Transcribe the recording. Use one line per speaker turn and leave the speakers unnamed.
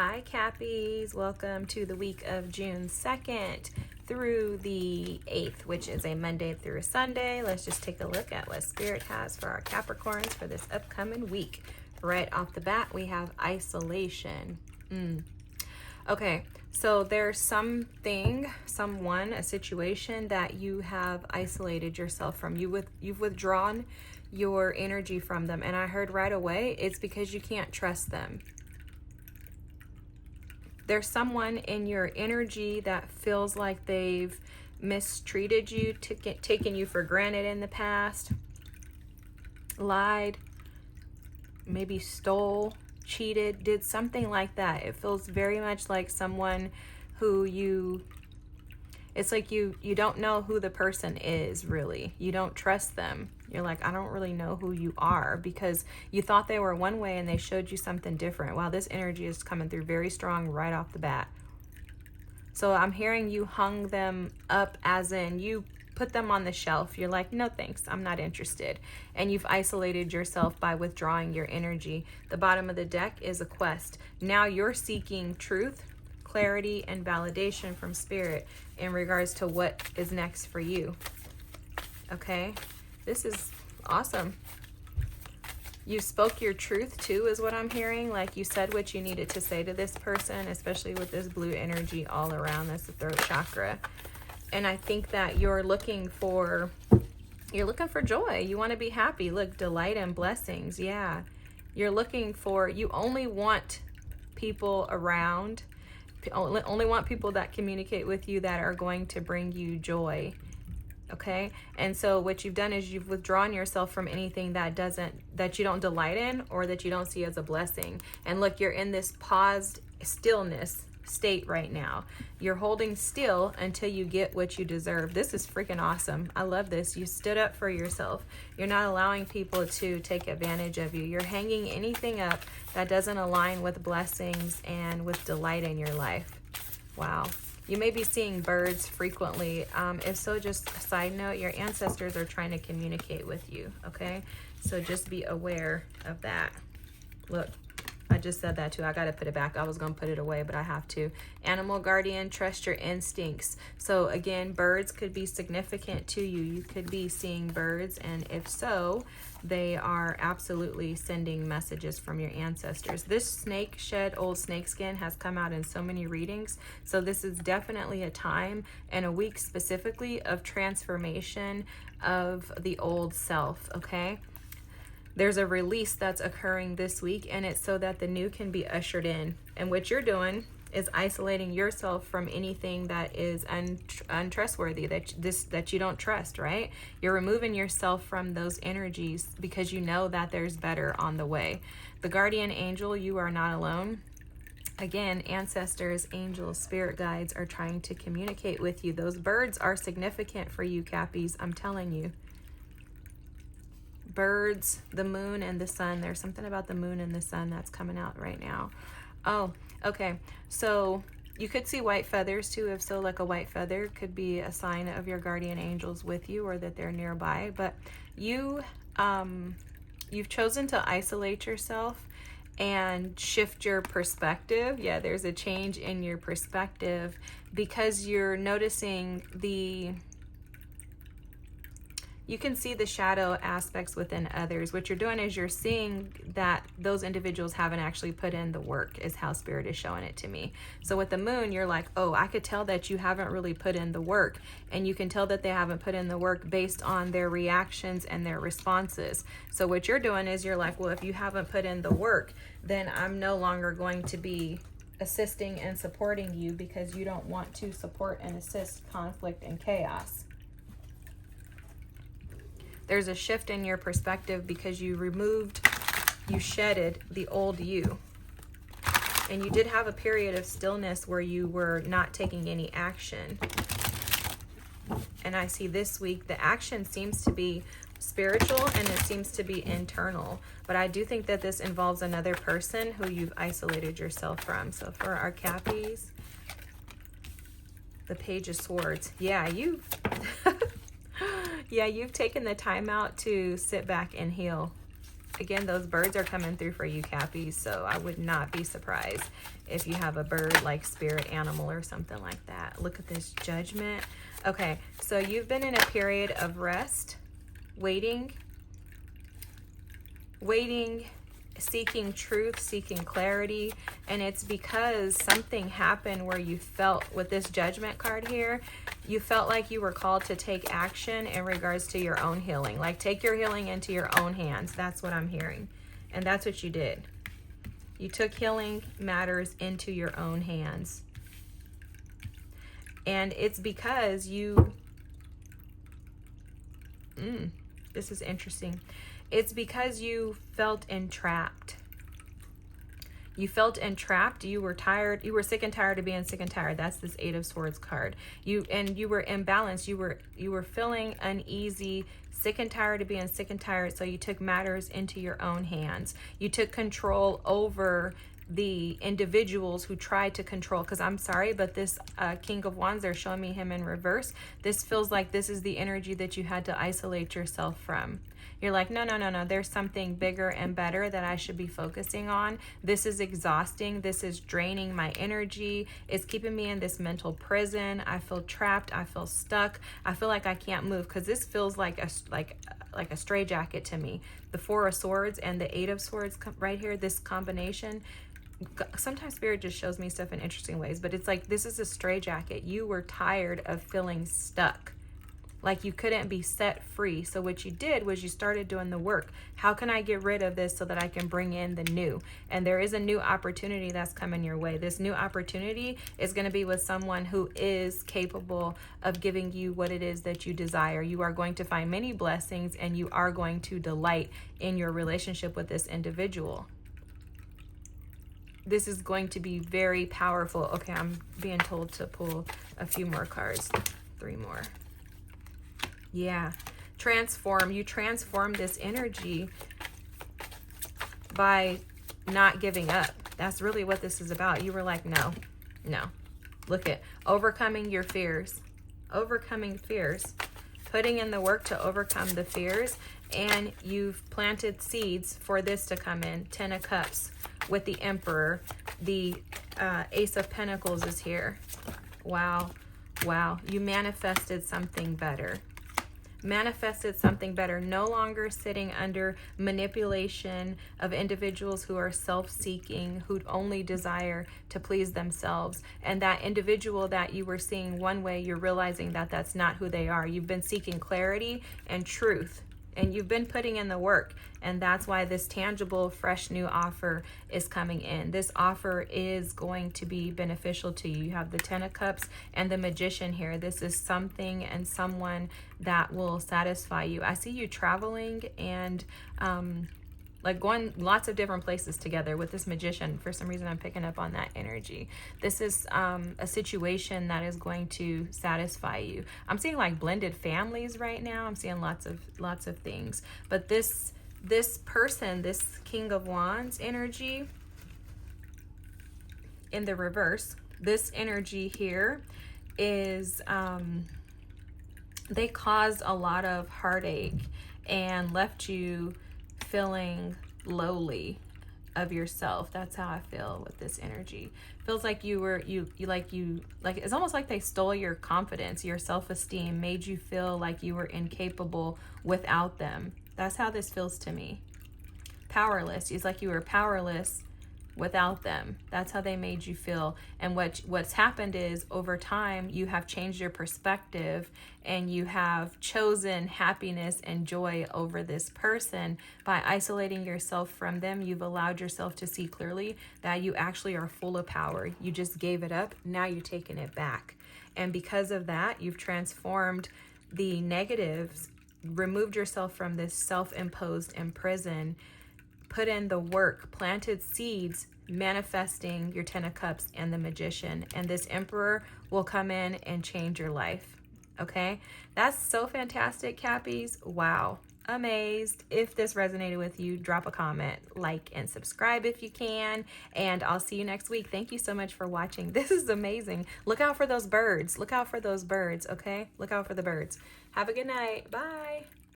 Hi Cappies, welcome to the week of June 2nd through the 8th, which is a Monday through a Sunday. Let's just take a look at what Spirit has for our Capricorns for this upcoming week. Right off the bat, we have isolation. Okay, so there's something, someone, a situation that you have isolated yourself from. You've withdrawn your energy from them. And I heard right away, it's because you can't trust them. There's someone in your energy that feels like they've mistreated you, taken you for granted in the past, lied, maybe stole, cheated, did something like that. It feels very much like someone who it's like you don't know who the person is, really. You don't trust them. You're like, I don't really know who you are, because you thought they were one way and they showed you something different. Wow, this energy is coming through very strong right off the bat. So I'm hearing you hung them up, as in you put them on the shelf. You're like, no thanks, I'm not interested. And you've isolated yourself by withdrawing your energy. The bottom of the deck is a quest. Now you're seeking truth, clarity, and validation from Spirit in regards to what is next for you. Okay, this is awesome. You spoke your truth too, is what I'm hearing. Like, you said what you needed to say to this person, especially with this blue energy all around. That's the throat chakra. And I think that you're looking for joy. You want to be happy. Look, delight and blessings. Yeah, you're looking for, you only want people around, only want people that communicate with you that are going to bring you joy. Okay, and so what you've done is you've withdrawn yourself from anything that you don't delight in, or that you don't see as a blessing. And look, you're in this paused stillness state right now. You're holding still until you get what you deserve. This is freaking awesome. I love this. You stood up for yourself. You're not allowing people to take advantage of you. You're hanging anything up that doesn't align with blessings and with delight in your life. Wow. You may be seeing birds frequently. If so, just a side note, your ancestors are trying to communicate with you, okay? So just be aware of that. Look, I just said that too. I got to put it back. I was going to put it away, but I have to. Animal guardian, trust your instincts. So again, birds could be significant to you. You could be seeing birds, and if so, they are absolutely sending messages from your ancestors. This snake shed old snakeskin has come out in so many readings. So this is definitely a time and a week specifically of transformation of the old self, okay? There's a release that's occurring this week, and it's so that the new can be ushered in. And what you're doing is isolating yourself from anything that is untrustworthy, that you don't trust, right? You're removing yourself from those energies because you know that there's better on the way. The guardian angel, you are not alone. Again, ancestors, angels, spirit guides are trying to communicate with you. Those birds are significant for you, Cappies, I'm telling you. Birds, the moon, and the sun. There's something about the moon and the sun that's coming out right now. Oh, okay. So you could see white feathers too. If so, like a white feather could be a sign of your guardian angels with you, or that they're nearby. But you've chosen to isolate yourself and shift your perspective. Yeah, there's a change in your perspective because you're noticing you can see the shadow aspects within others. What you're doing is you're seeing that those individuals haven't actually put in the work, is how Spirit is showing it to me. So with the moon, you're like, oh, I could tell that you haven't really put in the work. And you can tell that they haven't put in the work based on their reactions and their responses. So what you're doing is you're like, well, if you haven't put in the work, then I'm no longer going to be assisting and supporting you, because you don't want to support and assist conflict and chaos. There's a shift in your perspective because you shedded the old you. And you did have a period of stillness where you were not taking any action. And I see this week, the action seems to be spiritual and it seems to be internal. But I do think that this involves another person who you've isolated yourself from. So for our Cappies, the Page of Swords. Yeah, you've taken the time out to sit back and heal. Again, those birds are coming through for you, Cappies, so I would not be surprised if you have a bird like spirit animal or something like that. Look at this Judgment. Okay, so you've been in a period of rest, waiting, seeking truth, seeking clarity, and it's because something happened where you felt, with this Judgment card here, you felt like you were called to take action in regards to your own healing. Like, take your healing into your own hands. That's what I'm hearing. And that's what you did. You took healing matters into your own hands. And it's because you... this is interesting. It's because you felt entrapped. You felt entrapped. You were tired. You were sick and tired of being sick and tired. That's this Eight of Swords card. You were imbalanced. You were feeling uneasy, sick and tired of being sick and tired. So you took matters into your own hands. You took control over the individuals who tried to control, because I'm sorry, but this King of Wands, they're showing me him in reverse. This feels like this is the energy that you had to isolate yourself from. You're like, no, there's something bigger and better that I should be focusing on. This is exhausting. This is draining my energy. It's keeping me in this mental prison. I feel trapped. I feel stuck. I feel like I can't move, because this feels like a straitjacket to me. The Four of Swords and the Eight of Swords right here, this combination. Sometimes Spirit just shows me stuff in interesting ways, but it's like this is a straitjacket. You were tired of feeling stuck, like you couldn't be set free. So what you did was you started doing the work. How can I get rid of this so that I can bring in the new? And there is a new opportunity that's coming your way. This new opportunity is going to be with someone who is capable of giving you what it is that you desire. You are going to find many blessings, and you are going to delight in your relationship with this individual. This is going to be very powerful. Okay, I'm being told to pull a few more cards. 3 more. Yeah. Transform. You transform this energy by not giving up. That's really what this is about. You were like, no. Look at overcoming your fears. Overcoming fears. Putting in the work to overcome the fears. And you've planted seeds for this to come in. 10 of Cups with the Emperor. The Ace of Pentacles is here. Wow. You manifested something better. Manifested something better. No longer sitting under manipulation of individuals who are self-seeking, who only desire to please themselves. And that individual that you were seeing one way, you're realizing that that's not who they are. You've been seeking clarity and truth, and you've been putting in the work. And that's why this tangible, fresh new offer is coming in. This offer is going to be beneficial to you. You have the 10 of Cups and the Magician here. This is something and someone that will satisfy you. I see you traveling and like going lots of different places together with this Magician. For some reason, I'm picking up on that energy. This is a situation that is going to satisfy you. I'm seeing like blended families right now. I'm seeing lots of things. But this person, this King of Wands energy in the reverse, this energy here is they caused a lot of heartache and left you feeling lowly of yourself. That's how I feel with this energy. Feels like it's almost like they stole your confidence, your self-esteem, made you feel like you were incapable without them. That's how this feels to me. Powerless. It's like you were powerless without them. That's how they made you feel. And what's happened is over time you have changed your perspective and you have chosen happiness and joy over this person. By isolating yourself from them, you've allowed yourself to see clearly that you actually are full of power. You just gave it up. Now you're taking it back. And because of that, you've transformed the negatives, removed yourself from this self-imposed imprison, put in the work, planted seeds, manifesting your 10 of Cups and the Magician. And this Emperor will come in and change your life. Okay? That's so fantastic, Cappies. Wow. Amazed. If this resonated with you, drop a comment, like, and subscribe if you can. And I'll see you next week. Thank you so much for watching. This is amazing. Look out for those birds. Look out for those birds, okay? Look out for the birds. Have a good night. Bye.